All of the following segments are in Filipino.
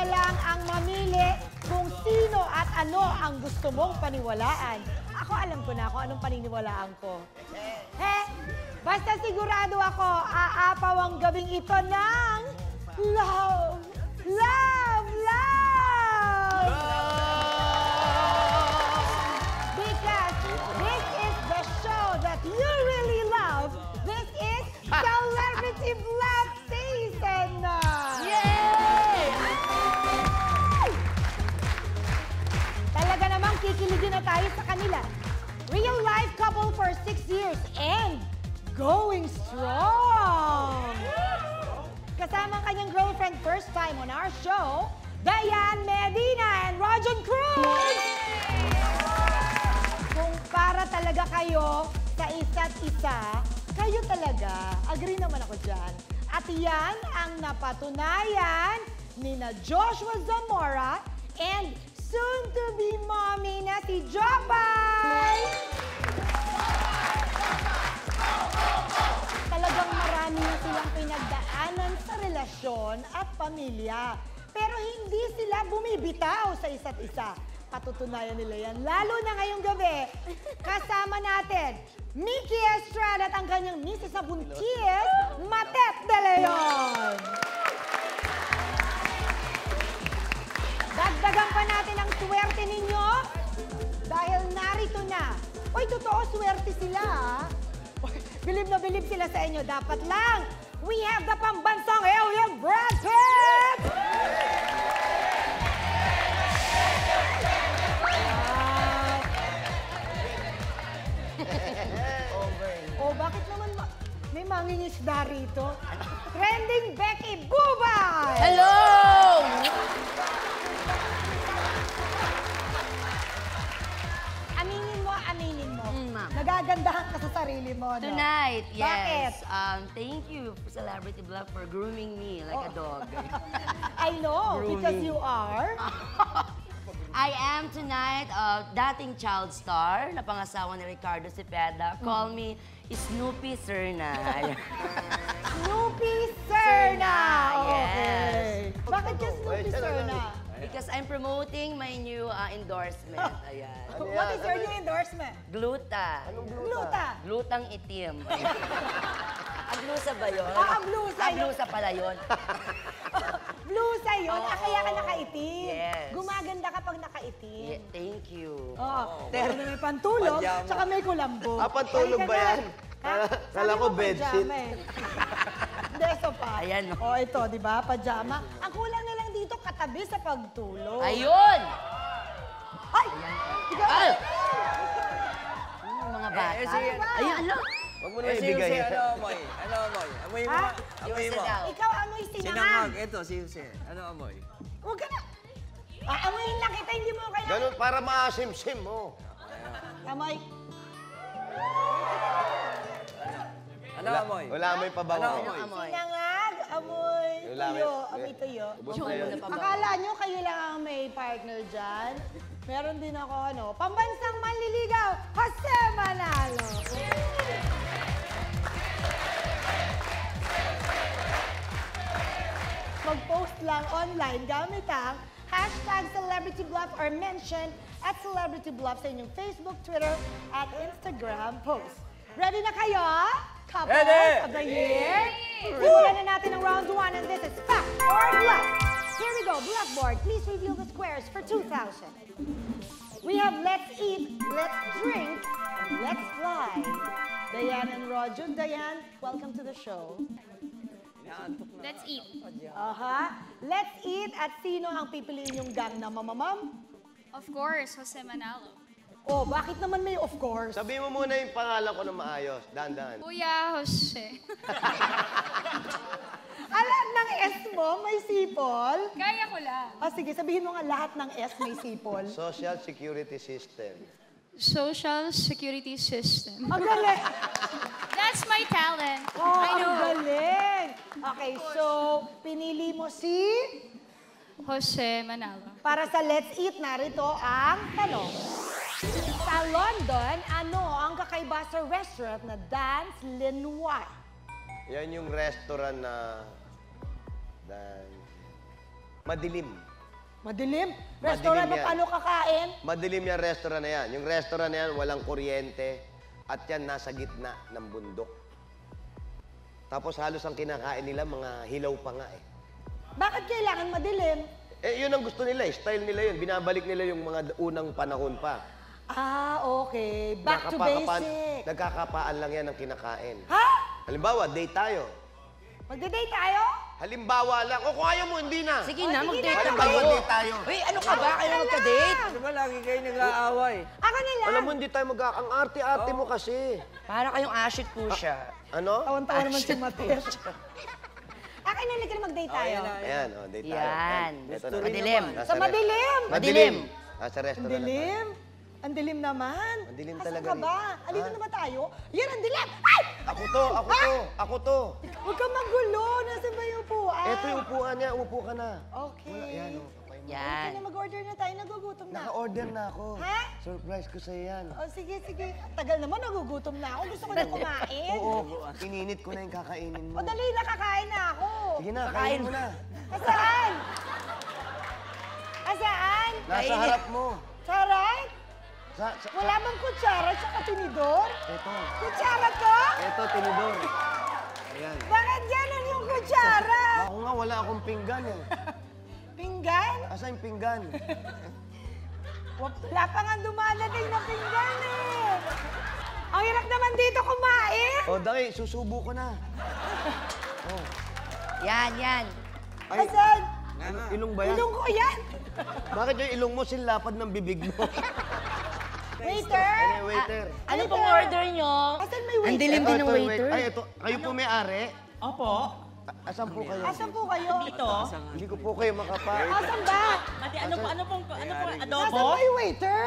lang ang mamili kung sino at ano ang gusto mong paniwalaan. Ako alam ko na kung anong paniniwalaan ko. Basta sigurado ako, aapaw ang gabing ito ng love, love, love! Because this is the show that you really love. This is Celebrity Bluff Season! Yay! Talaga namang kikiligin na tayo sa kanila. Real life couple for 6 years and going strong! Kasama ang kanyang girlfriend first time on our show, Diane Medina and Rojan Cruz! Kung para talaga kayo sa isa't isa, kayo talaga. Agree naman ako dyan. At yan ang napatunayan ni na Joshua Zamora and soon-to-be mommy na si Jopay! Talagang marami na silang pinagdaanan sa relasyon at pamilya. Pero hindi sila bumibitaw sa isa't isa. Patutunayan nila yan. Lalo na ngayong gabi, kasama natin, Mickey Estrada at ang kanyang misis sa buntis, Matet De Leon. Dagdagan pa natin ang swerte ninyo dahil narito na. Uy, totoo, swerte sila, ha? Bilib na bilib sila sa inyo. Dapat lang, we have the pambansang alien Brad Pitt! Oh, bakit naman may mangingisda rito? Trending Becky Bubay! Hello! Aminin mo. Nagagandahan ka sa sarili mo, no? Tonight, yes. Bakit? Thank you, Celebrity Bluff, for grooming me like a dog. I know, Grooming. because you are. I am tonight dating child star na pangasawa ni Ricardo Cepeda. Call me Snoopy Serna. Snoopy Serna! Yes. Okay. Bakit ka Snoopy Serna? Because I'm promoting my new endorsement. Ayan. What is your new endorsement? Gluta. Anong gluta? Glutang itim. Blusa ba yun? Blusa yun. Blusa pala yun. Blusa yun? Kaya ka nakaitim. Yes. Gumaganda kapag nakaitim. Yeah, thank you. Pero may pantulog, Pajama. tsaka may kulambo. Pantulog ba yan? Kala ko bedsheet. Hindi, sopa. Ayan, no? Ito, di ba? Pajama. Ang kulang na lang dito, katabi sa pagtulog. Ayun! Ay! Ikaw! Ay! Mga bata. Ayun, ano? Huwag mo na ibigay. Ano amoy? Ano amoy? Amoy mo. Ha? Amoy mo. Ikaw, amoy sinangag. Sinangag. Ito, si ano amoy? Huwag ka na. Amoyin lang kita, hindi mo kailangan. Ganun, para maasim-sim mo. Amoy. Ano amoy? Wala amoy pabango. Ano amoy? Amoy. Sinangag, amoy Wala, tuyo. may- Amoy tuyo. Ubus na yun. Akala nyo kayo lang ang may partner dyan? Meron din ako, pambansang manliligaw, Jose Manalo. Mag-post lang online gamit ang #CelebrityBluff or mention @CelebrityBluff sa inyong Facebook, Twitter, at Instagram post. Ready na kayo? Couple Ready! of the year? Simulan na natin ang round 1 and this is Fact or Bluff. Here we go. Blackboard, please reveal the squares for 2,000. We have let's eat, let's drink, and let's fly. Diane and Roger. Diane, welcome to the show. Let's eat. Let's eat at sino ang pipiliin yung gang na mamamam? Of course, Jose Manalo. Oh, bakit naman may of course? Sabihin mo muna yung pangalan ko na maayos. Dahan-dahan. Kuya Jose. Lahat ng S mo may sipol? Kaya ko lang. Sige, sabihin mo nga lahat ng S may sipol. Social Security System. Social Security System. Ang galing! That's my talent. Oh, I ang know. galing! Okay, so, pinili mo si... Jose Manalo. Para sa Let's Eat, narito ang tanong. Sa London, ano ang kakaiba sa restaurant na Dance Linois? Yan yung restaurant na... madilim. Madilim? Restaurant ba yan. paano kakain? Madilim yung restaurant na yan. Yung restaurant na yan, walang kuryente. At yan, nasa gitna ng bundok. Tapos halos ang kinakain nila, mga hilaw pa nga eh. Bakit kailangan madilim? Eh, yun ang gusto nila eh. Style nila yun. Binabalik nila yung mga unang panahon pa. Ah, okay. Back to basic. Nagkakapaan lang yan ang kinakain. Ha? Halimbawa, date tayo. Magde-date tayo? Halimbawa lang. O kung ayaw mo, hindi na. Sige na, sige mag-date na. na Halimbawa, kayo. date tayo. Uy, ano ka ba? Kailan magka-date? Di ba lagi kayo nag-aaway? Ako na lang. Alam mo, hindi tayo ang arte-arte mo kasi. Para kayong ashit po siya. Ano? Tawan-tawa naman si Mates. Akin na lang mag-date tayo. Ayan, oh, date tayo. Yan. Ito na. Madilim. Nasa Sa madilim. Madilim. Nasa Ang restaurant na tayo. dilim. Ang dilim naman. Ang dilim Asan talaga ka rin. ba? Alito na ba tayo? Yan, ang dilim! Ay! Ako to, ako to, ako to. Huwag ka magulo. Nasaan ba yung upuan? Ito yung upuan niya, upo ka na. Okay. Wala, yan, oh. Kapay mo. Yan. Sige na, mag-order na tayo. Nagugutom na. Naka-order na ako. Ha? Surprise ko sa'yo yan. Oh, sige, sige. Tagal naman, nagugutom na ako. Gusto ko na kumain. Oo, ininit ko na yung kakainin mo. O, dali na, kakain na ako. Sige na, kain mo na. Asaan? Asaan? Nasa Kainin. harap mo. Sarap? Sa, Wala bang kutsara at tinidor? Ito. Kutsara to? Ito, tinidor. Ayan. Bakit ganun yung kutsara? Ako nga, wala akong pinggan eh. Pinggan? Asa yung pinggan? Wala pa nga dumadating na pinggan eh. Ang hirap naman dito kumain. O, Daki, susubo ko na. Yan, yan. Ay, Asan? ano, ilong ba yan? Ilong ko yan. Bakit yung ilong mo sinlapad ng bibig mo? Waiter? Ano, waiter? Ano pong order nyo? Asan may waiter? Ang dilim din ng Ito, waiter. Ay, ito. Kayo po may-ari? Opo. Asan po kayo? Asan po kayo? Dito. Hindi ko po kayo makapa. Asan ba? Ate, ano po Asan adobo? ba yung waiter?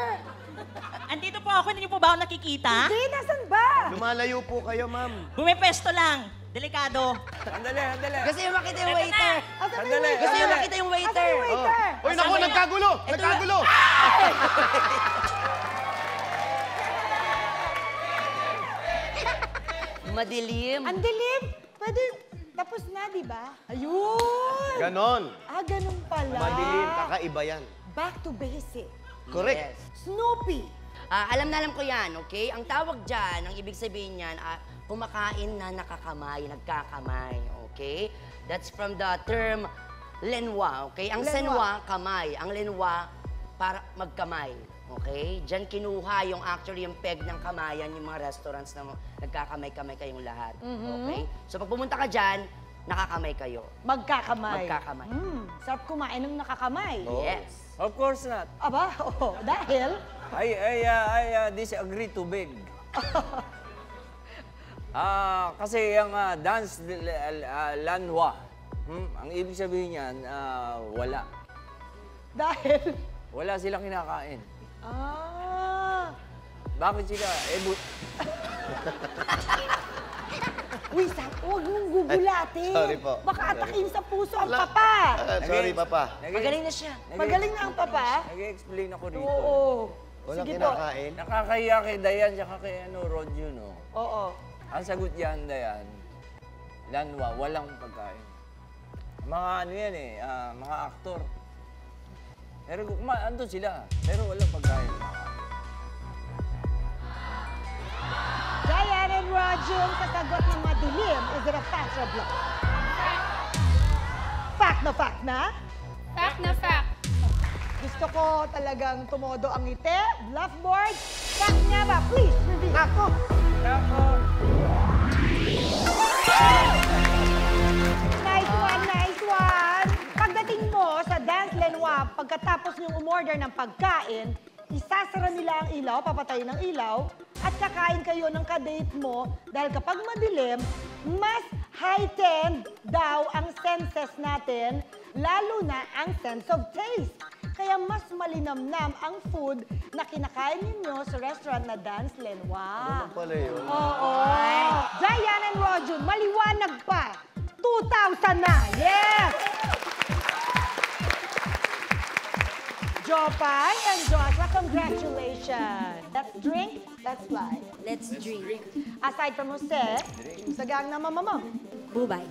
Andito po ako, hindi niyo po ba ako nakikita? Hindi, nasan ba? Lumalayo po kayo, ma'am. Bumipesto lang. Delikado. Andali, andali. Gusto yung makita yung waiter. Asan ba yung Sandali. waiter? Gusto yung makita yung Asan waiter. yung waiter? Uy, naku, nagkagulo! Nagkagulo! Madilim. Ang dilim. Pwede, tapos na, di ba? Ayun! Ganon. Ah, ganun pala. Madilim, kakaiba yan. Back to basic. Correct. Yes. Snoopy. Alam na alam ko yan, okay? Ang tawag dyan, ang ibig sabihin yan, kumakain na nakakamay, nagkakamay, okay? That's from the term lenwa, okay? Ang Lenwa. senwa, kamay. Ang lenwa, para magkamay, okay? Diyan kinuha yung actually yung peg ng kamayan, yung mga restaurants na nagkakamay-kamay kayong lahat, okay? So pag pumunta ka dyan, nakakamay kayo. Magkakamay. Magkakamay. Sarap kumain ng nakakamay. Yes. Of course not. Aba, oo. Dahil, I disagree to beg. Kasi yung dance lanwa, ang ibig sabihin niyan, wala. dahil, Wala silang kinakain. Bakit sila? Uy, huwag mong gugulatin. Sorry po. Baka atakin sa puso ang Wala. papa. Sorry, Papa. Magaling na siya. Magaling na ang papa. Nag-explain ako rito. Oo. Walang Sige po. kinakain. Nakakahiya kay Dayan tsaka kay Rod yun, no? Oo. Ang sagot yan, Dayan, lanwa, walang pagkain. Mga ano yan eh, mga aktor. Pero andun sila, pero walang pagkain. Diane and Rajun, kasagot ng madilim. Is it a fact or bluff? Fact na. Fact na fact. Gusto ko talagang tumodo ang ngiti. Bluff board. Fact nga ba? Please, reveal. Ako! Nice one, nice one. Pagdating mo sa Dance Lenwa, pagkatapos niyong umorder ng pagkain, isasara nila ang ilaw, papatayin ng ilaw, at kakain kayo ng kadate mo dahil kapag madilim, mas heightened daw ang senses natin, lalo na ang sense of taste. Kaya mas malinamnam ang food na kinakain ninyo sa restaurant na Dance Lenwa. Ano pala yun? Oo. Diane and Rojun, maliwanag pa. 2,000 na. Yes! Jopay and Joshua, congratulations. Let's drink, let's fly. Let's drink. Aside from Jose, sa gang na mama mo. Bubay.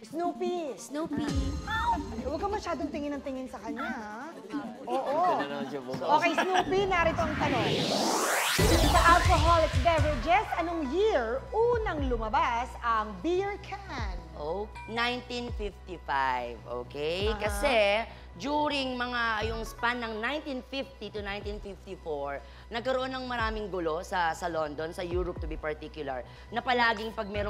Snoopy. Snoopy. Huwag ka masyadong tingin ng tingin sa kanya, ha? Oo. Ito na naman siya po. Okay, Snoopy, narito ang tanong. Sa alcoholic beverages, anong year unang lumabas ang beer can? Oh, 1955, okay? Kasi during yung span ng 1950 to 1954, nagkaroon ng maraming gulo sa London, sa Europe to be particular, na palaging pag may To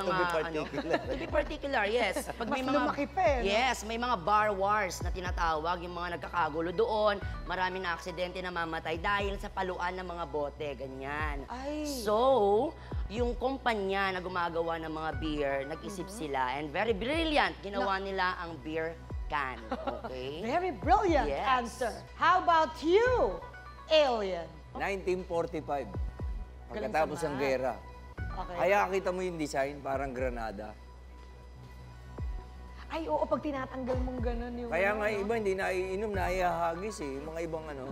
mga be particular. to be particular, yes. Pag Mas lumaki pa eh, no? Yes, may mga bar wars na tinatawag, yung mga nagkakagulo doon, maraming na aksidente na mamatay dahil sa paluan ng mga bote, ganyan. Ay. So, yung kumpanya na gumagawa ng mga beer, nag-isip sila, and very brilliant, ginawa nila ang beer can, okay? Very brilliant Yes. answer. How about you, Alien? 1945. Pagkatapos ng gera. Okay. Kaya kita mo yung design, parang granada. Ay, oo, pag tinatanggal mong ganun yung... Kaya nga ano, iba hindi naiinom, naihahagis eh. Yung mga ibang ano.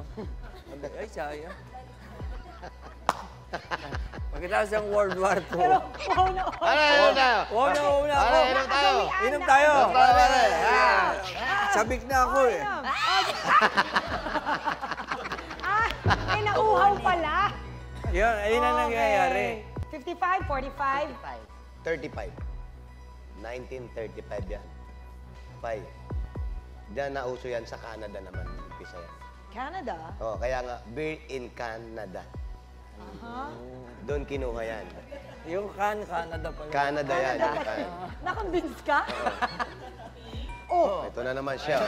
Ay, sayang. Pagkatapos ng World War II. Pero, wow na, wow. Ano, inom tayo? Wow na ako. Inom tayo. Inom tayo. Pare. Sabik na ako eh. Ay, nauhaw pala. Yan, ayun na nangyayari. 55, 45. 35. 1935 yan. 5. Diyan nauso yan sa Canada naman. Umpisa yan. Canada? Oh, kaya nga, beer in Canada. Doon kinuha yan. Yung Canada pa yun. Canada yan. Canada yung kasi. can. Nakonvince ka? Oh, Ito na naman siya.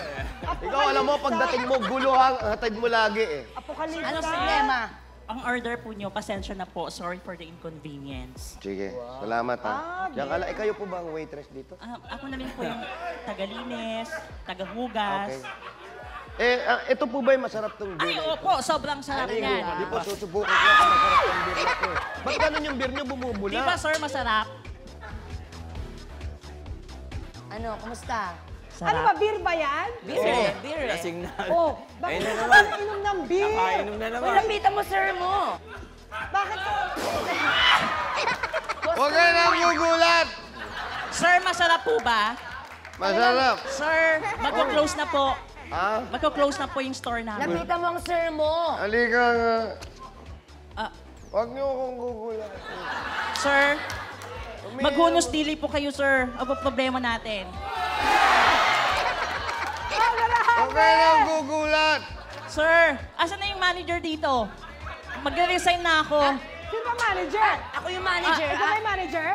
Ikaw, alam mo, pagdating mo, guluhang hatid mo lagi eh. apokalipsa. Anong problema? Ang order po nyo, pasensya na po. Sorry for the inconvenience. Sige, salamat ha. Ah, Diyan ka lang. Eh, kayo po ba ang waitress dito? Ako na rin po yung tagalinis, tagahugas. Okay. Eh, ito po ba yung masarap tong beer Ay, na ito? opo, sobrang sarap yan. Hindi po, susubukan ko kung masarap tong beer na ito. Ba't ganun yung beer nyo bumubula? Di ba, sir, masarap? Ano, kumusta? Ano ba, beer ba yan? Beer eh. Lasing na. Oh, bakit Ayun na ka naman. ba inom ng beer? Nakainom na naman. Lapitan mo, sir mo. Bakit ka? Huwag kayo nang gugulat! Sir, masarap po ba? Masarap. Sir, magko-close na po. Ha? Magko-close na po yung store namin. Lapitan mo ang sir mo. Halika nga. Ah, Huwag niyo akong gugulat. sir, maghunos dili po kayo, sir. Ano problema natin? Huwag kayo nang gugulat! Sir, asan na yung manager dito? Magre-resign na ako. Sino ba manager? Ako yung manager. Ito ba yung manager?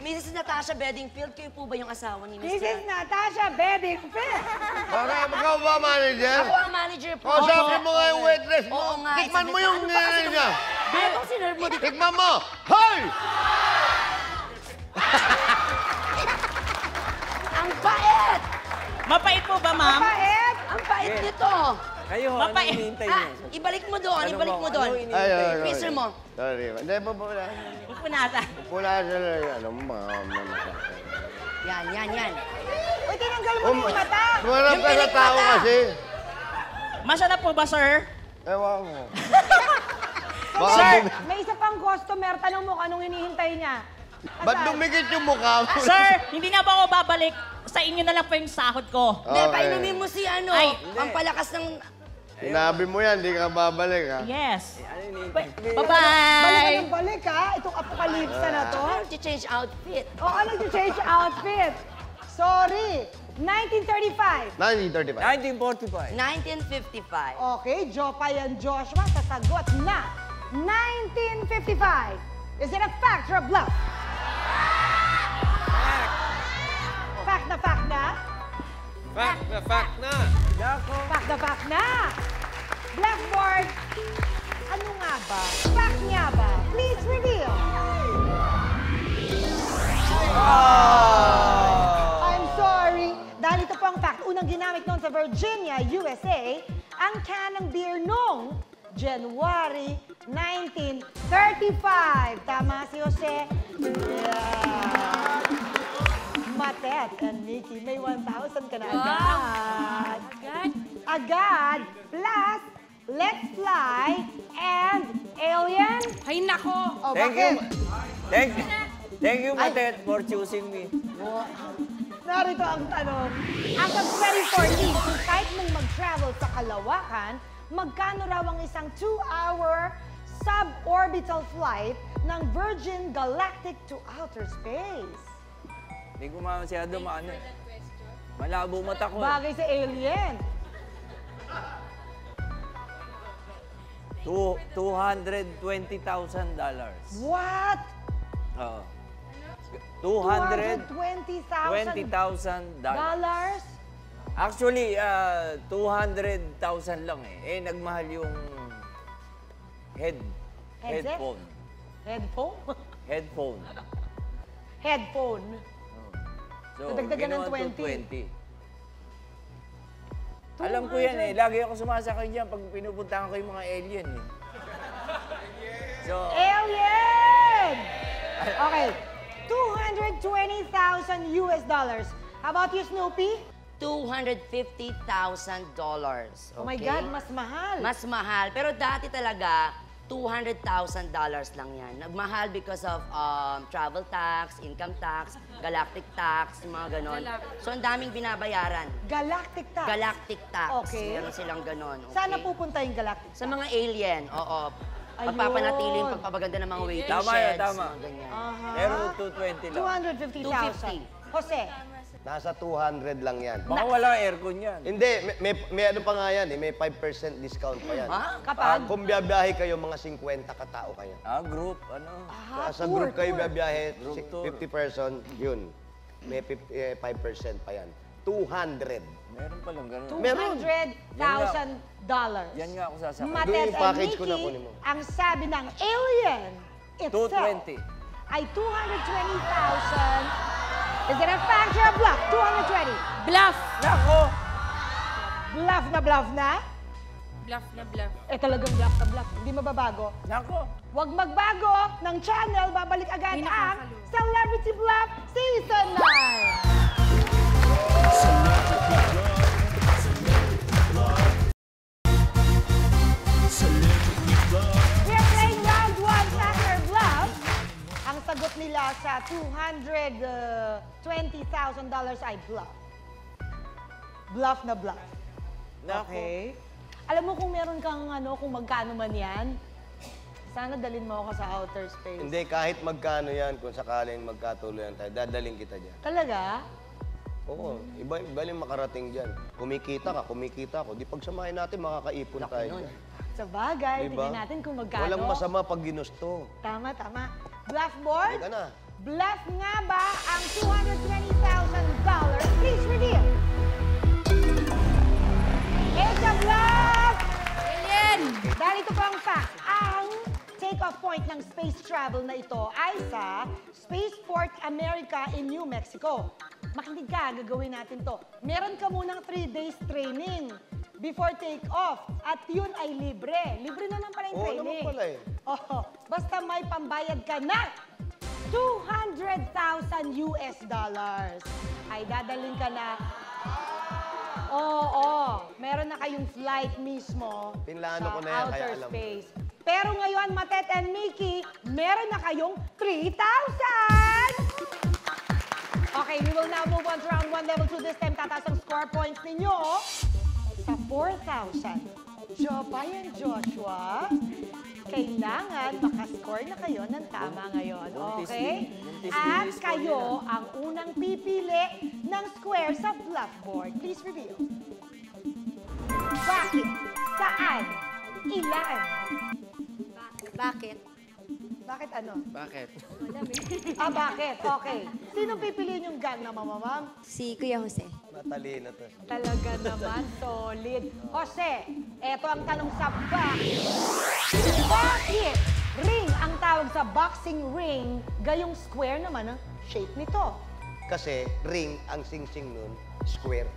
Mrs. Natasha Bedingfield, kayo po ba yung asawa ni Mr.? This is Natasha Bedingfield. Bakit? Ikaw ba manager? Ako ang manager po. Kausapin mo nga yung waitress mo. Oo nga. Tikman mo yung nilay niya. Ano bang sinerve mo dito? Tikman mo! Hoy! Ang pait! Mapait po ba, ma'am? Pait. Ang pait nito! Kayo, ano Mapait. hinihintay niyo? Ibalik mo doon, Ano ibalik mo? mo doon. Ano hinihintay? Freezer mo. Sorry. Hindi pa po wala. Pupunata. Wala sila. Ano mo, Yan. Uy, tinanggal mo yung mata. Marap Yung ka sa pilik tao mata. kasi. Masarap po ba, sir? Ewan mo. Sir! May isa pang customer, tanong mo kung anong hinihintay niya. Ba't dumikit yung mukha mo? Sir, hindi na ba ako babalik? Sa inyo na lang po yung sahod ko. Hindi, painumin mo si ano, Ay. pampalakas ng... Sinabi mo yan, di ka babalik ha. Yes. Ano hinihintay? Balik Bye-bye! ka ng balik, ha? Itong apokalipsa na to. change outfit. O, ano yung change outfit? Sorry. 1935. 1935. 1945. 1955. Okay, Jopay and Joshua, sasagot na 1955. Is it a fact or a bluff? Fact na fact na? Fact na fact na. Dako. Fact na fact na? Blackboard, ano nga ba? Fact nga ba? Please reveal. I'm sorry. Dahil ito po ang fact. Unang ginamit noon sa Virginia, USA, ang can ng beer noong January 1935. Tama si Jose? Yeah. Matet and Nikki, may 1,000 ka na agad. Agad. Plus, Let's Fly and Alien. Ay, nako. Oh, Thank bakit? you. Thank you, Matet, for choosing me. Narito ang tanong. As of 2014, kung kahit mong mag-travel sa kalawakan, magkano raw ang isang 2-hour suborbital flight ng Virgin Galactic to outer space? Hindi ko masyado maano. Malabo mata ko. Bagay sa alien. $220,000. What? Oo. $220,000. $220,000? Actually, 200,000 lang eh. Eh, nagmahal yung Headset? headphone. Headphone? Headphone. Headphone. So, Nadagdagan ng ginawa 20. 20. Alam ko yan eh. Lagi ako sumasakay dyan pag pinupuntahan ko yung mga alien eh. So, Alien! Okay. $220,000 US dollars. How about you, Snoopy? $250,000. Oh my okay? God, mas mahal. Mas mahal. Pero dati talaga, $200,000 lang yan. Nagmahal because of travel tax, income tax, galactic tax, mga ganon. So, ang daming binabayaran. Galactic tax. Galactic tax. Okay. Meron silang ganon. Okay? Sana pupunta yung galactic Sa mga alien, oo. Ayun. Pagpapanatili yung pagpapaganda ng mga waiting Tama yan, sheds, tama. mga ganyan. Aha. pero 220 lang. 250,000. Jose, Nasa 200 lang yan. Baka walang aircon yan. Hindi, may ano pa nga yan eh, may 5% discount pa yan. Ha? kapag? Kung biyabiyahe kayo, mga 50 katao kayo. Group, ano. Sa tour, group kayo tour. biyabiyahe, Group tour. 50 person, yun. May 5% pa yan. 200. Meron palang ganun. $200,000. Yan nga ako sasakay. Mates Yung and package ko na Mickey, kunin mo. ang sabi ng alien itself 220. ay 220,000. Is it a fact or a bluff? 220. Bluff. Nako! Bluff na bluff na? Bluff na bluff. Eh talagang bluff na bluff. Hindi mababago. Nako! Huwag magbago ng channel. Babalik agad Ay, ang nakakaloka. Celebrity Bluff Season 9. We are playing round 1 Factor Bluff. Ang sagot nila sa $220,000 ay bluff. Bluff na bluff. Nako. Okay. Alam mo kung meron kang ano, kung magkano man yan, sana dalhin mo ako sa outer space. Hindi, kahit magkano yan, kung sakaling magkatuloyan tayo, dadaling kita dyan. Talaga? Oo, iba yung makarating dyan. Kumikita ako. Di pagsamahin natin, makakaipon Laki tayo nun. dyan. Sa bagay, Diba? tingnan natin kung magkano. Walang masama pag ginusto. Tama, tama. Bluff board? Teka na. Bluff nga ba ang $220,000? Please reveal. It's a bluff! Alien! Dahil ito po ang fact. Ang take-off point ng space travel na ito ay sa Spaceport America in New Mexico. Makinig ka, gagawin natin to. Meron ka munang 3 days training before take-off. At yun ay libre. Libre naman pala yung Oo, training. naman pala eh. Oh, basta may pambayad ka na $200,000 US dollars. Ay dadaling ka na. Oo, meron na kayong flight mismo Pinlano sa ko na yan, kaya outer alam ko. space. Pero ngayon, Matet and Mickey, meron na kayong 3,000! Okay, we will now move on to round 1, level 2. This time, tataas ang score points ninyo sa 4,000. Jopay and Joshua, kailangan makascore na kayo ng tama ngayon. Buntis Okay? din. Buntis din At yung score kayo nila. ang unang pipili ng square sa blackboard. Please reveal. Bakit? Saan? Ilan? Bakit? Bakit ano? Bakit? Bakit? Okay. Sino pipiliin yung gang na mamamam? Si Kuya Jose. Matalino to. Talaga naman, solid. Jose, eto ang tanong sa bakit. Bakit ring ang tawag sa boxing ring, gayong square naman ang shape nito? Kasi ring, ang sing-sing nun, square.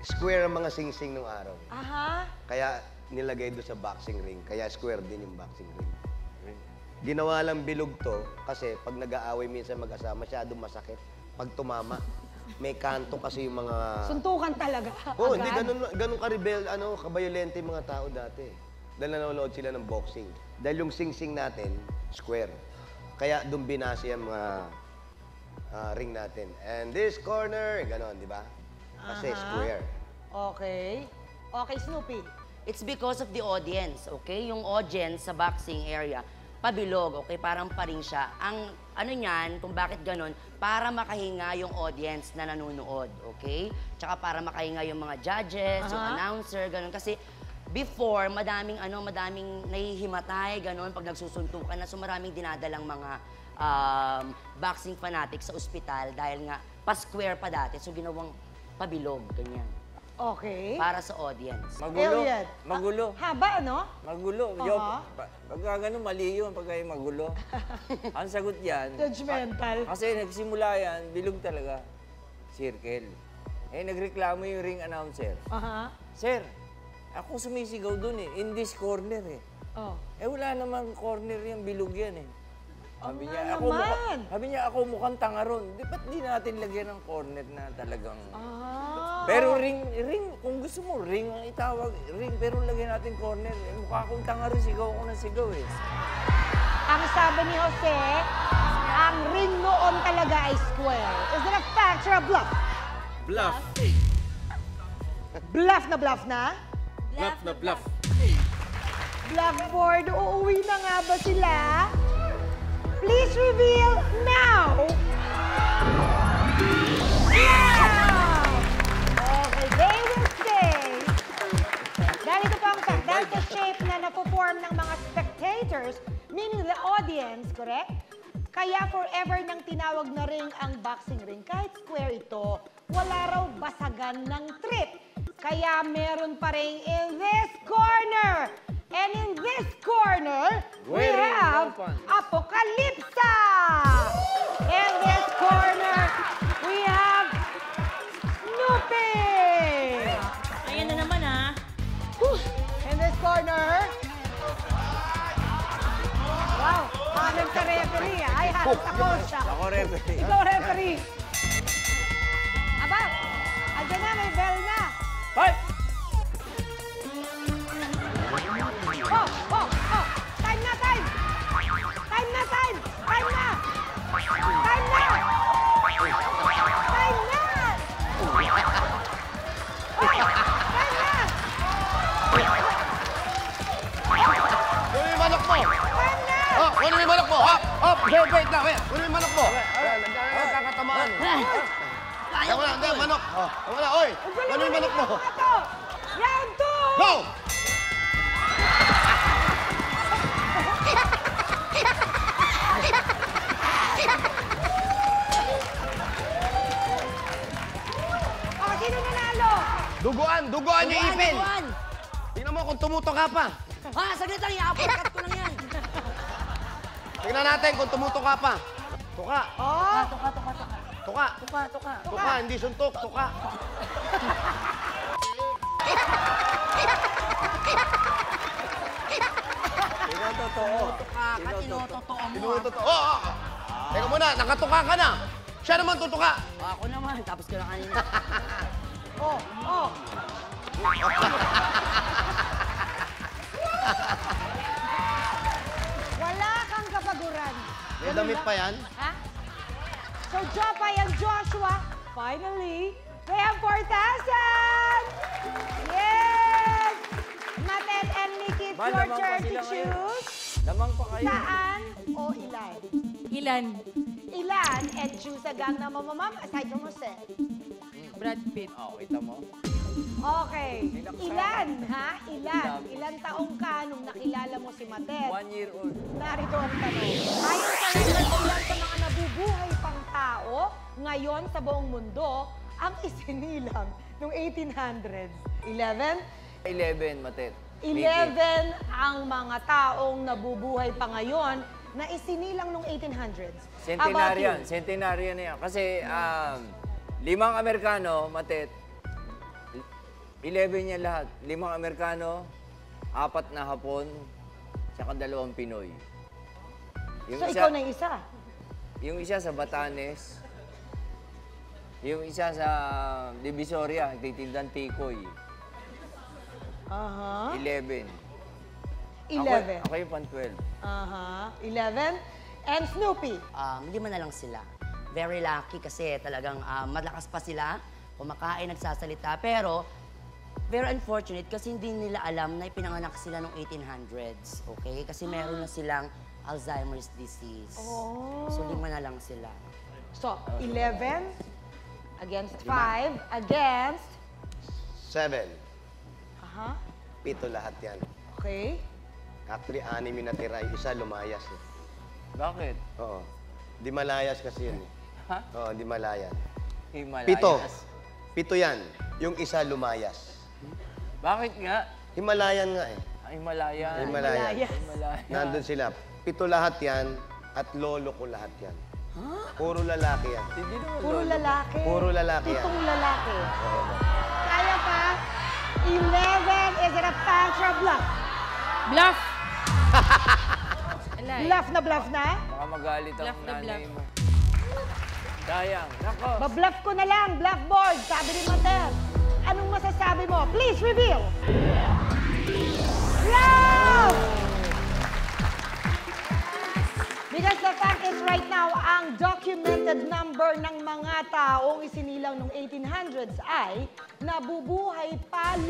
Square ang mga sing-sing nung araw. Aha. Kaya nilagay doon sa boxing ring. Kaya square din yung boxing ring. Ginawa lang bilog to kasi pag nag-aaway minsan mag-asama, masyadong masakit. Pag tumama, may kanto kasi yung mga... Suntukan talaga. Oo, hindi agad. ganun ka-rebel, kabayolente yung mga tao dati. Dahil nanonood sila ng boxing. Dahil yung sing-sing natin, square. Kaya doon binase ang mga ring natin. And this corner, ganon, di ba? Kasi Aha. square. Okay. Okay, Snoopy. It's because of the audience, okay? Yung audience sa boxing area, pabilog, okay? Parang pa rin siya. Ang ano niyan, kung bakit ganun, para makahinga yung audience na nanonood, okay? Tsaka para makahinga yung mga judges, yung announcer, ganun. Kasi before, madaming nahihimatay, ganun, pag nagsusuntukan na. So maraming dinadalang mga boxing fanatics sa ospital dahil nga pa-square pa dati. So ginawang pabilog, ganyan. Okay. Para sa audience. Magulo. Elliot. Magulo. Haba, ano? Magulo. Yo, pagka ganun, mali yun. Pagka yung magulo. Ang sagot yan. Judgmental. Kasi nagsimula yan, bilog talaga. Circle. Eh, nagreklamo yung ring announcer. Aha. Sir, ako sumisigaw dun eh. In this corner eh. Oh. Eh, wala namang corner yan. Bilog yan eh. Sabi nga naman. sabi niya, ako mukhang tanga ron. Di ba't di natin lagyan ng corner na talagang... Ah. Pero ring, kung gusto mo, ring ang itawag. Ring, pero lagyan natin corner. Eh, mukha akong tanga rin, sigaw ako ng sigaw eh. Ang sabi ni Jose, ang ring noon talaga ay square. Is it a fact or a bluff? Bluff. Bluff na bluff na? Bluff na bluff. Blackboard, uuwi na nga ba sila? Please reveal now! Yeah! Okay, they will stay. Dahil ito po ang fact, dahil sa shape na napo-form ng mga spectators, meaning the audience, correct? Kaya forever nang tinawag na ring ang boxing ring. Kahit square ito, wala raw basagan ng trip. Kaya meron pa rin in this corner. And in this corner, we Wearing have no pants. Apocalypsa! In this corner, we have Snoopy! Ayan na naman ah. In this corner, wow, hanap ka referee ah. Ay, hanap ako siya. Ako referee. Ikaw referee. Aba, andyan na, may bell na. Hoy! Oh! Time na, time! Time na, time! Time na! Time na! Time na! Oh! Time na! Kunin yung manok mo! Time na! Oh, kunin yung manok mo! Hop! Hop! Wait lang, wait! Kunin yung manok mo! Ayan, nagkakatamaan eh. Ayaw na, hindi, manok! Oh, wala, oy! Kunin yung manok mo! Ito! Round 2! Go! Oh, sino nanalo? Duguan yung ipin! Duguan! Tingnan mo kung tumuto ka pa. Ha, saglit lang, i-uppercut ko lang yan. Tingnan natin kung tumuto ka pa. Tuka. Oh! Tuka. Tuka, hindi suntok. Tuka. Ikaw totoo. Tinototoo mo. Tinututo. Oh! Teka muna, nakatuka ka na. Siya naman tutuka. Ako naman, tapos ko na kanina. Oh! Oh! Wala kang kapaguran. May damit pa yan? Ha? So, Jopay and Joshua, finally, they have 4,000! Yes! Matet and Nikki, it's Ba, your lamang pa turn to sila ngayon. choose. Lamang pa kayo. Saan o ilan? Ilan? Ilan and choose a gang na mamamam aside from Jose. Brad Pitt. Oh, kita mo. Okay. Ilan, ha? Ilan? Ilan taong ka nung nakilala mo si Matet? 1 year old. Narito ang tanong. Ayon sa research, ilan sa mga nabubuhay pang tao ngayon sa buong mundo ang isinilang noong 1800s? 11? 11, Matet. 11 ang mga taong nabubuhay pa ngayon na isinilang noong 1800s. How about you? Centenarian na yan. Kasi 5 Amerikano, Matet, 11 yan lahat. 5 Amerikano, 4 na Hapon, saka 2 Pinoy. Yung So, ikaw na yung isa? Yung isa sa Batanes, yung isa sa Divisoria, nagtitindan tikoy. Aha. 11. 11. Ako yung pan 12. Aha. 11. And Snoopy. Lima na lang sila. very lucky kasi talagang malakas pa sila, kumakain, nagsasalita. Pero, very unfortunate kasi hindi nila alam na ipinanganak sila noong 1800s, okay? Kasi meron na silang Alzheimer's disease. So, 5 na lang sila. So, 11 against 5 against... 7. Aha. 7 lahat yan. Okay. Actually, 6 yung natira. Yung isa lumayas eh. Bakit? Oo. Di malayas kasi yun eh. Ha? Oo, di malayan. Himalayas. 7 yan. Yung isa lumayas. Bakit nga? Himalayan nga eh. Himalaya. Himalayan. Himalaya. Nandun sila. 7 lahat yan at lolo ko lahat yan. Puro lalaki yan. Hindi naman Puro lolo. lalaki. Puro lalaki yan. 7 lalaki. Kaya pa. 11, is it a fact or a bluff? Bluff. Alay. Bluff na? Baka magalit ang Bluff na nanay bluff. mo. Sayang. Nako. Babluff ko na lang, bluff board, sabi ni Mater. Anong masasabi mo? Please reveal. Bluff! Because the fact is right now, ang documented number ng mga taong isinilang noong 1800s ay nabubuhay pa 5.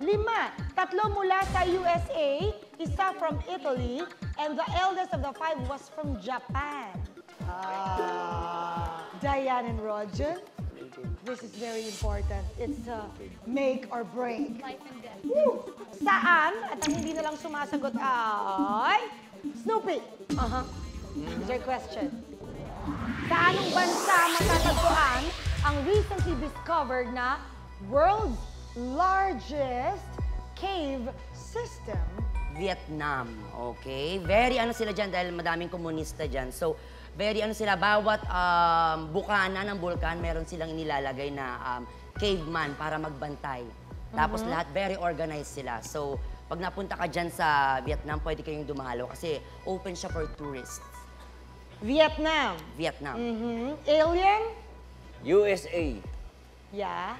5. 3 mula sa USA, isa from Italy, and the eldest of the 5 was from Japan. Diane and Roger, this is very important. It's a make or break. Woo! Saan? At ang hindi na lang sumasagot ay... Snoopy! Is your question? Sa anong bansa matatagpuan ang recently discovered na world's largest cave system? Vietnam, okay? Very ano sila dyan dahil madaming komunista dyan. So, very ano sila, bawat bukana ng bulkan, meron silang inilalagay na caveman para magbantay. Tapos lahat very organized sila. So, pag napunta ka dyan sa Vietnam, pwede kayong dumalo kasi open siya for tourists. Vietnam. Vietnam. Alien? USA. Yeah.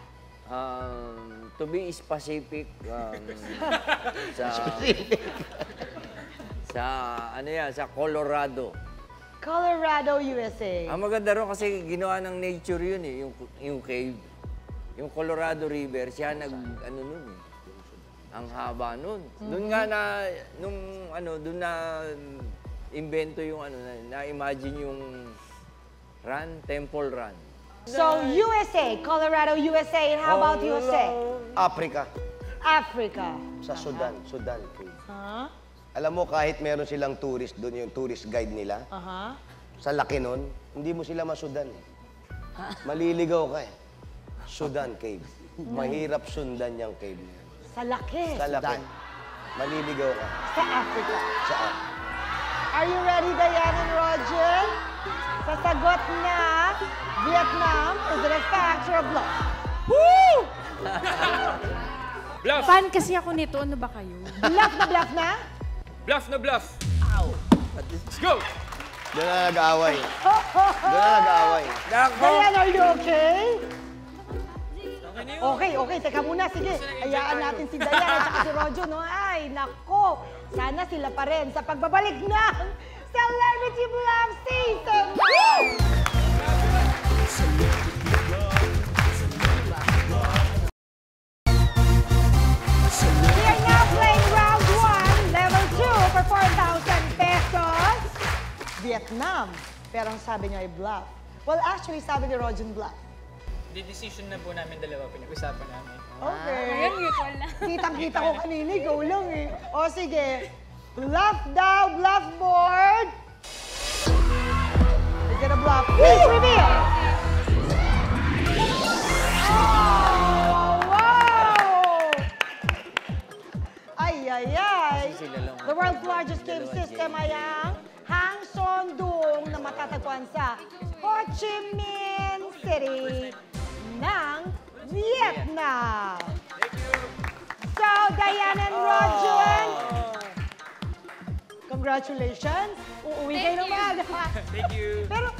To be specific, sa ano yan, sa Colorado. Colorado, USA. Ang maganda ron kasi ginawa ng nature yun eh, yung cave. Yung Colorado River, siya ano nun eh. Ang haba nun. Doon nga na, doon na invento yung na-imagine yung Temple Run. So, USA, Colorado, USA. And how about USA? Africa. Africa. Sa Sudan. Sudan. Huh? Alam mo, kahit meron silang tourist doon, yung tourist guide nila, sa laki nun, hindi mo sila masudan eh. Maliligaw ka eh. Sudan Cave. Mahirap sundan yung cave na yan. Sa laki. Sa laki. Maliligaw ka. Sa Africa. Sa Africa. Are you ready, Diane and Roger? Sa sagot na Vietnam, is it a fact or a bluff? Woo! Bluff! Fan kasi ako nito. Ano ba kayo? Bluff na? Bluff na bluff! Let's go! Doon na nag-aaway. Doon na nag-aaway. Diane, are you okay? Okay. Teka muna, sige. Hayaan natin si Diane at saka si Rojo, no? Ay, nako. Sana sila pa rin sa pagbabalik ng Celebrity Bluff Season 9! We are now playing round 1, level 2 for 4,000 pesos. Vietnam. Pero ang sabi niya ay bluff. Well, actually, sabi ni Rojon bluff. Di-decision na po namin dalawa, pinag-usapan namin. Okay. Ngayon, mutual na. Kitang-kita ko kanina, ikaw lang eh. O sige, bluff daw, bluff board. Is it a bluff? Please reveal! Oh, wow! Ay. The world's largest cave system ay ang Hang Son Doong na matatagpuan sa Ho Chi Minh City ng Vietnam. So, Diane and Roger, congratulations. Uuwi kayo naman. Thank you. Pero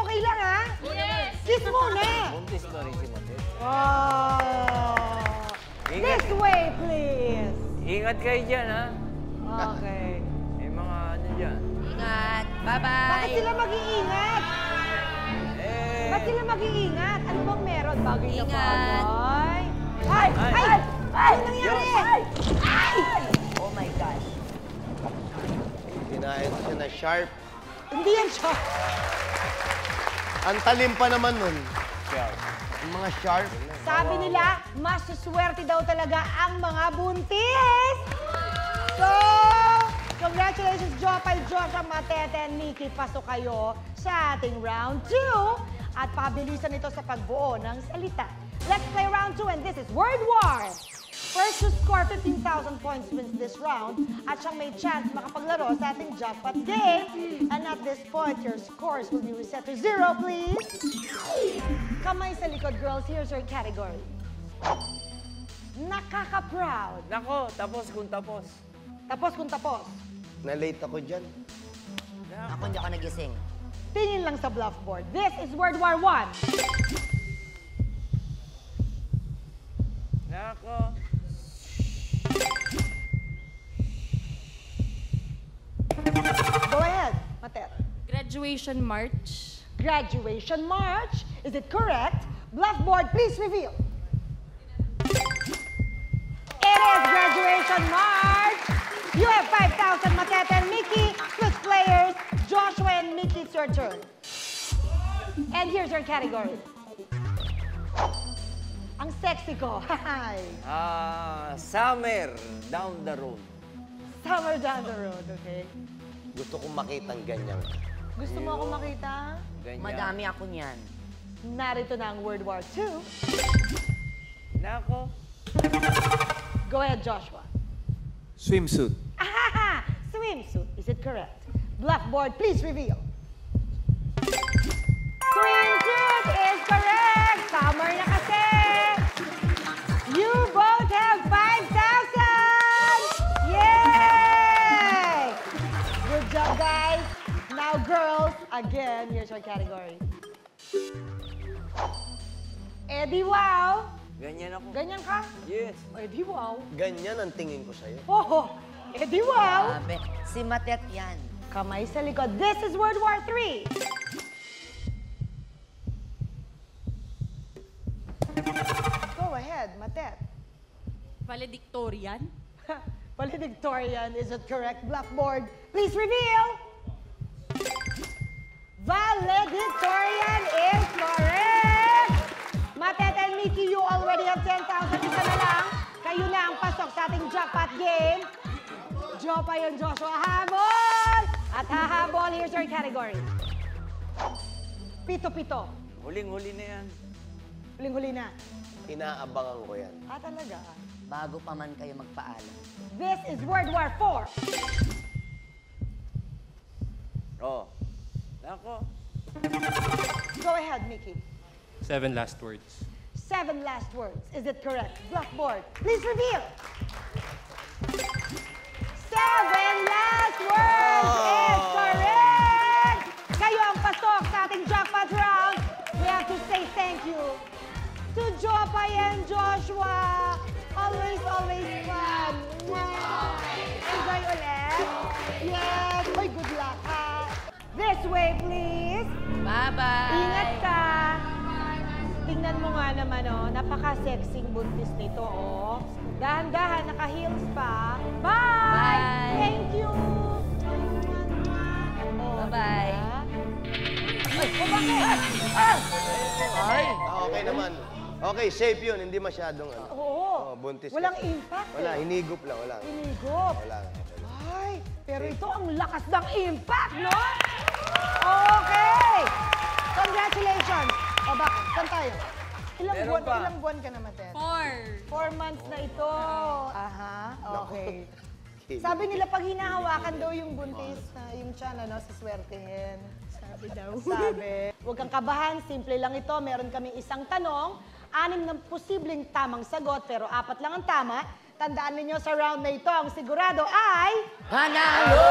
okay lang, ha? Yes! Kiss muna. Buntis na rin si Motel. Oh. This way, please. Ingat kayo dyan, ha? Okay. May mga ano dyan. Ingat! Bye-bye! Bakit sila mag-iingat? Ba't sila mag-iingat? Ano bang meron bago yung Ingat. Ay! Ay! Ay! Ano nangyari? Ay! Oh my gosh. Kinain ko siya na sharp. Hindi yan siya. Ang talim pa naman nun. Ang mga sharp. Sabi nila, mas suswerte daw talaga ang mga buntis. So, congratulations, Jopay, Joshua, Matete, and Nikki. Pasok kayo sa ating round 2. At pabilisan ito sa pagbuo ng salita. Let's play round 2, and this is Word War. First to score 15,000 points wins this round. At siyang may chance makapaglaro sa ating jackpot game. And at this point, your scores will be reset to 0, please. Kamay sa likod, girls. Here's your category. Nakaka-proud. Nako, tapos kung tapos. Tapos kung tapos. Na-late ako dyan. Ako hindi ako nagising. Tingin lang sa bluff board. This is Word War 1. Nako. Go ahead, Mater. Graduation March. Graduation March. Is it correct? Bluff board, please reveal. It is Graduation March. You have 5,000, Matete and Mickey. Switch players. Joshua and Mickey, it's your turn. And here's your category. Ang sexy ko. Hi. Summer down the road. Summer down the road, okay? Gusto kong makitang ganyan. Gusto mo ako makita? Ganyan. Madami ako niyan. Narito na ang Word War 2. Nako. Go ahead, Joshua. Swimsuit. Ahaha! Swimsuit. Is it correct? Bluff board, please reveal. Swimsuit is correct! Summer na kasi! You both have 5,000! Yay! Good job, guys. Now, girls, again, here's your category. Eddie, wow! Ganyan ako. Ganyan ka? Yes. Eddie, wow! Ganyan ang tingin ko sa'yo. Oh, Eddie, wow! Grabe. Si Matet yan. Kamay sa likod. This is World War 3. Go ahead, Matet. Valedictorian. Valedictorian, is it correct? Blackboard, please reveal. Valedictorian is correct. Matet and Mickey, you already have 10,000. Isa na lang. Kayo na ang pasok sa ating jackpot game. Jopay and Joshua habol! At hahabol, here's your category. Pito-pito. Huling-huli na yan. Huling-huli na. Inaabangan ko yan. Ah, talaga? Bago pa man kayo magpaalam. This is World War 4. Oh. Nako. Go ahead, Mickey. 7 last words. 7 last words. Is it correct? Blackboard, please reveal. 7 last words is correct! Kayo ang pasok sa ating jackpot round. We have to say thank you to Jopay and Joshua. Always, always fun. Wow. Enjoy ulit. Yes. Oy, good luck, ha? This way, please. Bye-bye! Ingat ka. Tingnan mo nga naman, oh. Napaka-sexing buntis nito, oh. Dahan-dahan, naka-heels pa. Bye! Bye! Thank you! Bye-bye. Ay, bakit? Ay! Okay naman. Okay, safe yun. Hindi masyadong ano. Oo. Buntis Walang kasi. impact, Wala, eh. hinigop lang. Wala. Hinigop. Wala. Ay, pero ito ang lakas ng impact, no? Okay! Congratulations! O bakit? Saan tayo? Meron pa. Ilang buwan ka na, Matet? 4 months na ito. Aha, okay. Sabi nila pag hinahawakan daw yung buntis na yung tiyan, ano, saswertehin. Sabi daw. Sabi. Huwag kang kabahan, simple lang ito. Meron kaming isang tanong, 6 na posibleng tamang sagot, pero 4 lang ang tama. Tandaan ninyo sa round na ito, ang sigurado ay... Panalo!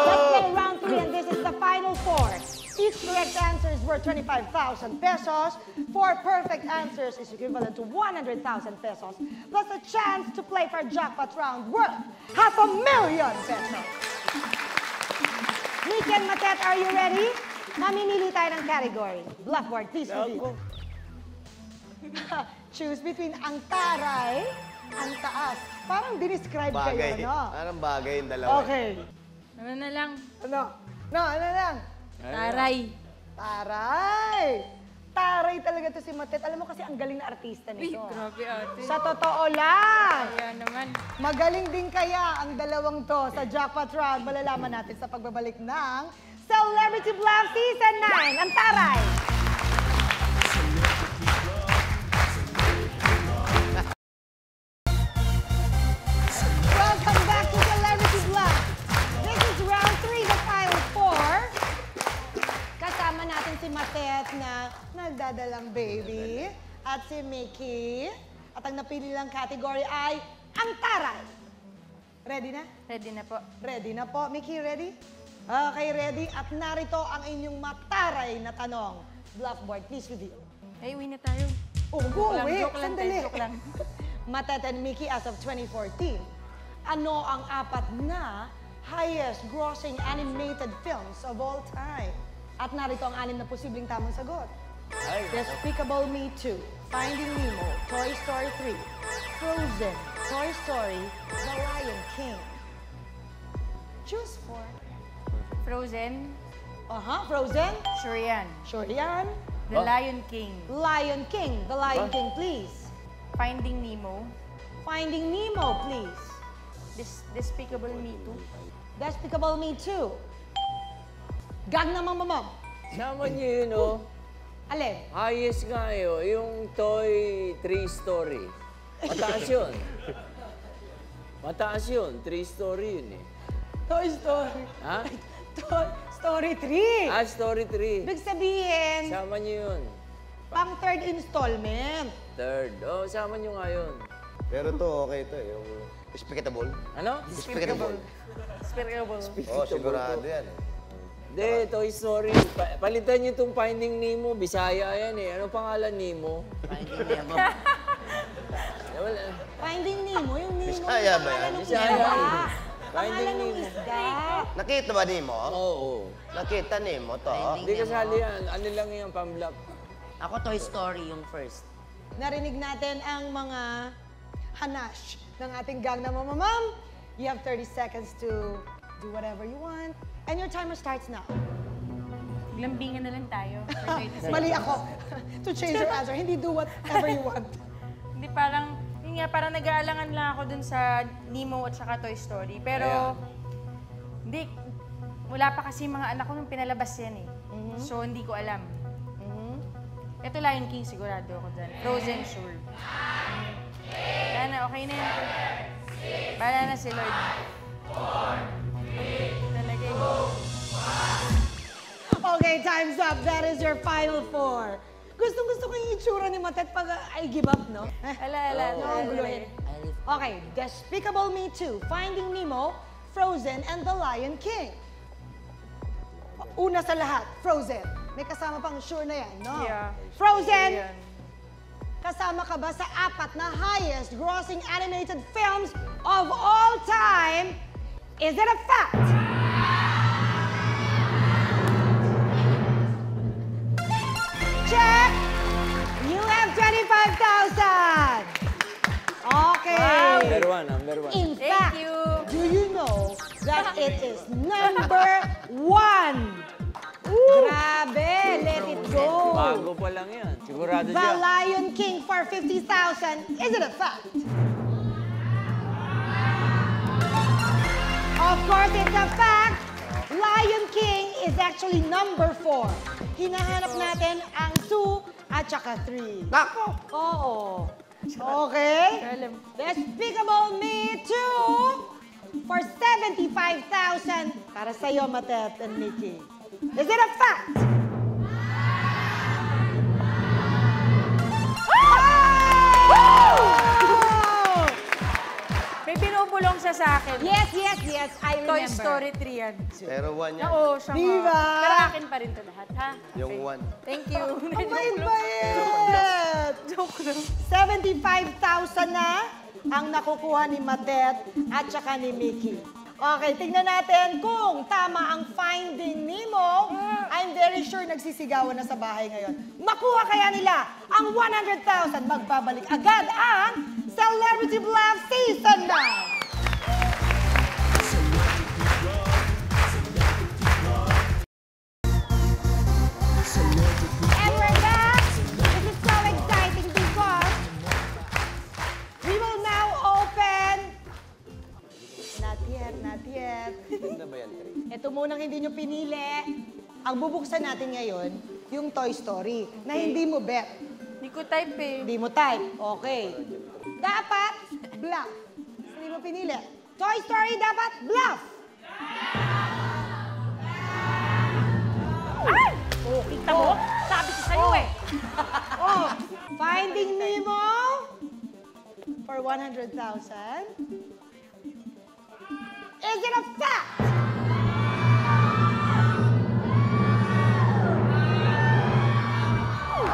Let's play round 3 and this is the final 4. Each correct answer is worth 25,000 pesos. 4 perfect answers is equivalent to 100,000 pesos. Plus a chance to play for a jackpot round worth 500,000 pesos. Weekend Matet, are you ready? Mamimili tayo ng category. Blackboard, please reveal. Choose between ang taray, ang taas. Parang dinescribe Bagay. kayo, no? Parang bagay yung dalawa. Okay. Ano na lang? Ano? No, ano lang? Taray. Taray! Taray talaga to si Matet. Alam mo kasi ang galing na artista nito. Grabe ate. Sa totoo lang! Kaya naman. Magaling din kaya ang dalawang to sa Jackpot Round. Malalaman natin sa pagbabalik ng Celebrity Bluff Season 9. Ang taray! Welcome back to Celebrity Bluff. This is round 3, the final 4. Kasama natin si Matet na nagdadalang baby at si Mickey. At ang napili lang category ay ang taray. Ready na? Ready na po. Ready na po. Mickey, ready? Okay, ready. At narito ang inyong mataray na tanong. Blackboard, please reveal. Ay, uwi na tayo. Oh, go Joke lang, away. joke lang, Sandali. joke lang. Matet and Mickey as of 2014. Ano ang apat na highest grossing animated films of all time? At narito ang 6 na posibleng tamang sagot. Despicable Me 2, Finding Nemo, Toy Story 3, Frozen, Toy Story, The Lion King. Choose 4. Frozen. Frozen. Sure yan. Sure yan. The Lion King. Lion King. The Lion King, please. Finding Nemo. Finding Nemo, please. Despicable Me 2. Despicable Me 2. Gangnam Mom. Sama niyo yun, oh. Alin? Highest nga yun, yung Toy 3 Story. Mataas yun. Mataas yun, 3 Story yun eh. Toy Story. Ha? Toy Story 3. Ah, Story 3. Ibig sabihin, Sama niyo yun. pang third installment. Third. Oh, sama niyo nga yun. Pero to, okay to. Yung Despicable. Ano? Despicable. Despicable. Oo, sigurado yan. Hindi, Toy Story. Palitan niyo itong Finding Nemo. Bisaya yan eh. Ano pangalan Nemo? Finding Nemo. Wala. Finding Nemo, yung Nemo. Bisaya ba yan? Pangalan ng Bisaya isda. yan. Pangalan Finding ng Nemo. isda. Nakita ba ni mo? Oo. Nakita ni mo to? Hindi kasali yan. Ano lang yung pamblock. Ako, Toy Story yung first. Narinig natin ang mga hanash ng ating Gangnam Mom. You have 30 seconds to do whatever you want. And your timer starts now. Lambingan na lang tayo. For 30 seconds. Mali ako. To change your answer. Hindi do whatever you want. Hindi parang, yun nga, parang nag-aalangan lang ako dun sa Nemo at saka Toy Story. Pero, hindi, wala pa kasi mga anak ko nung pinalabas yan eh. So, hindi ko alam. Ito Lion King, sigurado ako dyan. Frozen, sure. Wala na, okay na yan. Bahala na si Lord. Talaga eh. Okay, time's up. That is your final 4. Gustong-gusto ko yung itsura ni Matet pag I give up, no? Ala. No, ang guluhin. Okay, Despicable Me 2, Finding Nemo, Frozen, and The Lion King. Una sa lahat, Frozen. May kasama pang sure na yan, no? Yeah. Frozen! Ayan. Kasama ka ba sa 4 na highest grossing animated films of all time? Is it a fact? Check! You have 25,000! Okay. Number one. In Thank fact, you. do you know that it is number 1? Grabe, let it go. Bago pa lang yan. Sigurado The siya. Lion King for 50,000. Is it a fact? Of course, it's a fact. Lion King is actually number 4. Hinahanap natin ang 2 at saka 3. Nako! Oo. Okay? Despicable Me 2 for 75,000 para sa'yo, Matet and Mickey. Is it a fact? Oh! May binubulong siya sa akin. Yes, I remember. Toy Story 3 yan. Pero one yan. Oo, siya Di nga. ba? Pero akin pa rin to lahat, ha? Yung one. Thank you. Ang bait-bait! Joke lang. 75,000 na ang nakukuha ni Matet at saka ni Mickey. Okay, tingnan natin kung tama ang Finding Nemo. I'm very sure nagsisigawan na sa bahay ngayon. Makuha kaya nila ang 100,000. Magbabalik agad ang Celebrity Bluff Season 9. And we're back. This is so exciting because we will now open. Not yet, not yet. Ano ba yan, Trey? Ito munang hindi nyo pinili. Ang bubuksan natin ngayon, yung Toy Story, na hindi mo bet. Hindi ko type eh. Hindi mo type. Okay. Dapat bluff. Hindi mo pinili. Toy Story dapat bluff. Ay! Oh, kita mo? Sabi ko sa'yo eh. Oh, Finding Nemo for 100,000. Is it a fact?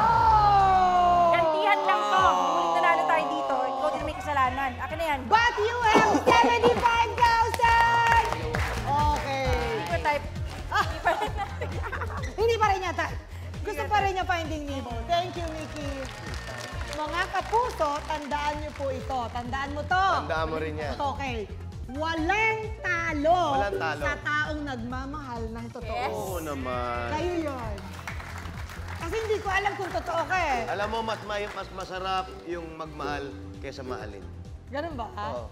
Oh! Gantihan lang to. Muling nanalo tayo dito. Ikaw din may kasalanan. Akin na yan. But you have 75,000! Okay. Hindi ko type. Hindi pa rin natin. Hindi pa rin yata. Gusto pa rin niya Finding Nemo. Thank you, Mickey. Mga kapuso, tandaan niyo po ito. Tandaan mo to. Tandaan mo rin yan. Okay. Walang talo, Walang talo. sa taong nagmamahal ng totoo. Yes. Oo naman. Kayo yun. Kasi hindi ko alam kung totoo ka eh. Alam mo, mas masarap yung magmahal kaysa mahalin. Ganun ba? Oo.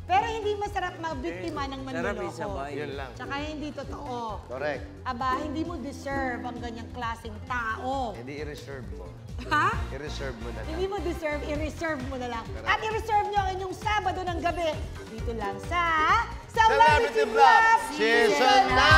Pero hindi masarap mabiktima ng Sarap manloloko. isabay. Yun lang. Tsaka hindi totoo. Correct. Aba, hindi mo deserve ang ganyang klaseng tao. Hindi i-reserve mo. Ha? I-reserve mo na lang. Hindi mo deserve, i-reserve mo na lang. Correct. At i-reserve nyo ang inyong Sabado ng gabi dito lang sa Celebrity Bluff Season 9!